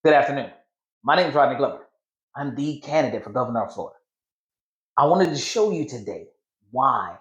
Good afternoon. My name is Rodney Glover. I'm the candidate for governor of Florida. I wanted to show you today why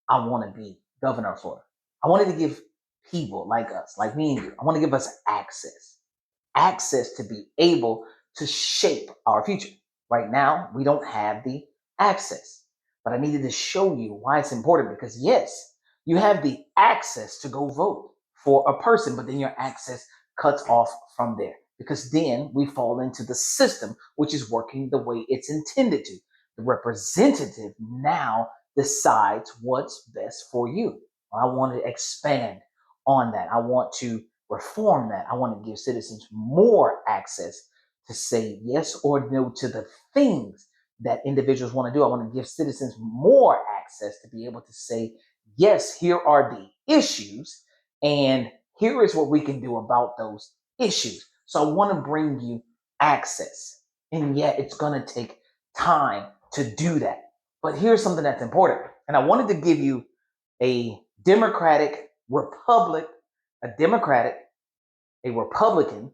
I want to be governor of Florida. I wanted to give people like us, like me and you, I want to give us access to be able to shape our future. Right now, we don't have the access, but I needed to show you why it's important because, yes, you have the access to go vote for a person, but then your access cuts off from there because then we fall into the system, which is working the way it's intended to. The representative now decides what's best for you. I want to expand on that. I want to reform that. I want to give citizens more access to say yes or no to the things that individuals want to do. I want to give citizens more access to be able to say, yes, here are the issues, and here is what we can do about those issues. So I want to bring you access, and yet it's going to take time to do that. But here's something that's important, and I wanted to give you a Democratic, a Democratic, a Republican,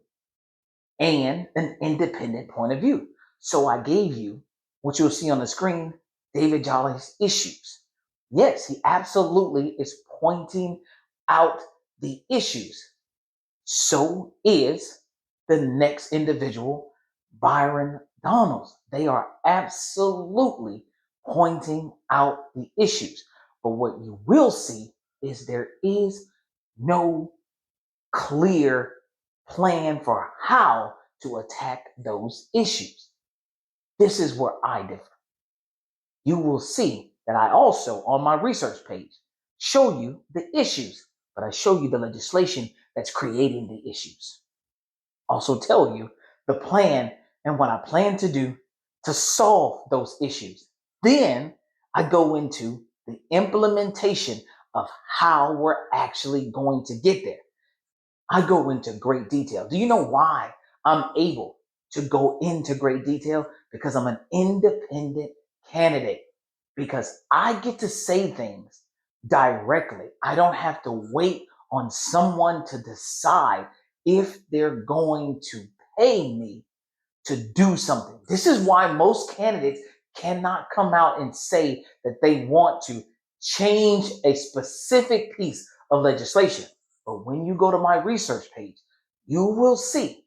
and an independent point of view. So I gave you what you'll see on the screen, David Jolly's issues. Yes, he absolutely is pointing out the issues. So is the next individual, Byron Donalds. They are absolutely pointing out the issues. But what you will see is there is no clear plan for how to attack those issues. This is where I differ. You will see that I also, on my research page, show you the issues, but I show you the legislation that's creating the issues. Also tell you the plan and what I plan to do to solve those issues. Then I go into the implementation of how we're actually going to get there. I go into great detail. Do you know why I'm able to go into great detail? Because I'm an independent candidate. Because I get to say things directly. I don't have to wait on someone to decide if they're going to pay me to do something. This is why most candidates cannot come out and say that they want to change a specific piece of legislation. But when you go to my research page, you will see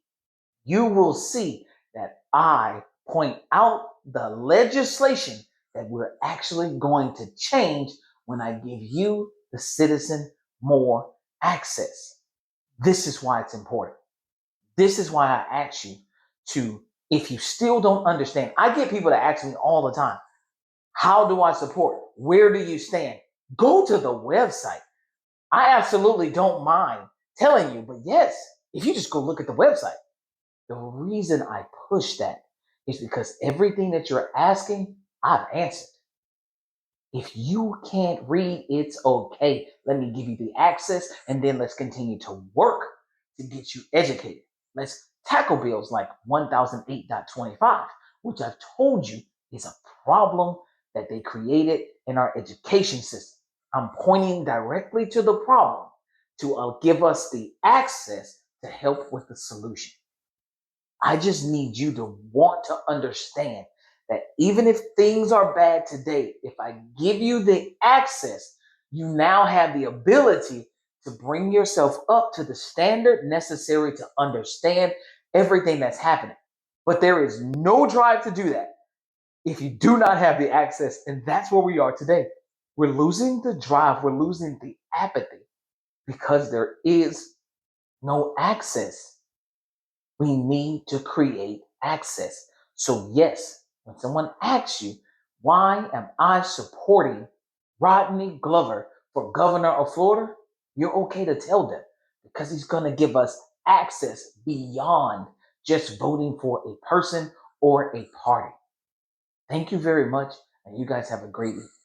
that I point out the legislation that we're actually going to change when I give you, the citizen, more access. This is why it's important. This is why I ask you to, if you still don't understand, I get people that ask me all the time, how do I support? Where do you stand? Go to the website. I absolutely don't mind telling you, but yes, if you just go look at the website, the reason I push that is because everything that you're asking, I've answered. If you can't read, it's okay. Let me give you the access and then let's continue to work to get you educated. Let's tackle bills like 1008.25, which I've told you is a problem that they created in our education system. I'm pointing directly to the problem to give us the access to help with the solution. I just need you to want to understand that even if things are bad today, if I give you the access, you now have the ability to bring yourself up to the standard necessary to understand everything that's happening. But there is no drive to do that if you do not have the access. And that's where we are today. We're losing the drive, we're losing the apathy because there is no access. We need to create access. So yes, when someone asks you, why am I supporting Rodney Glover for governor of Florida? You're okay to tell them because he's going to give us access beyond just voting for a person or a party. Thank you very much, and you guys have a great week.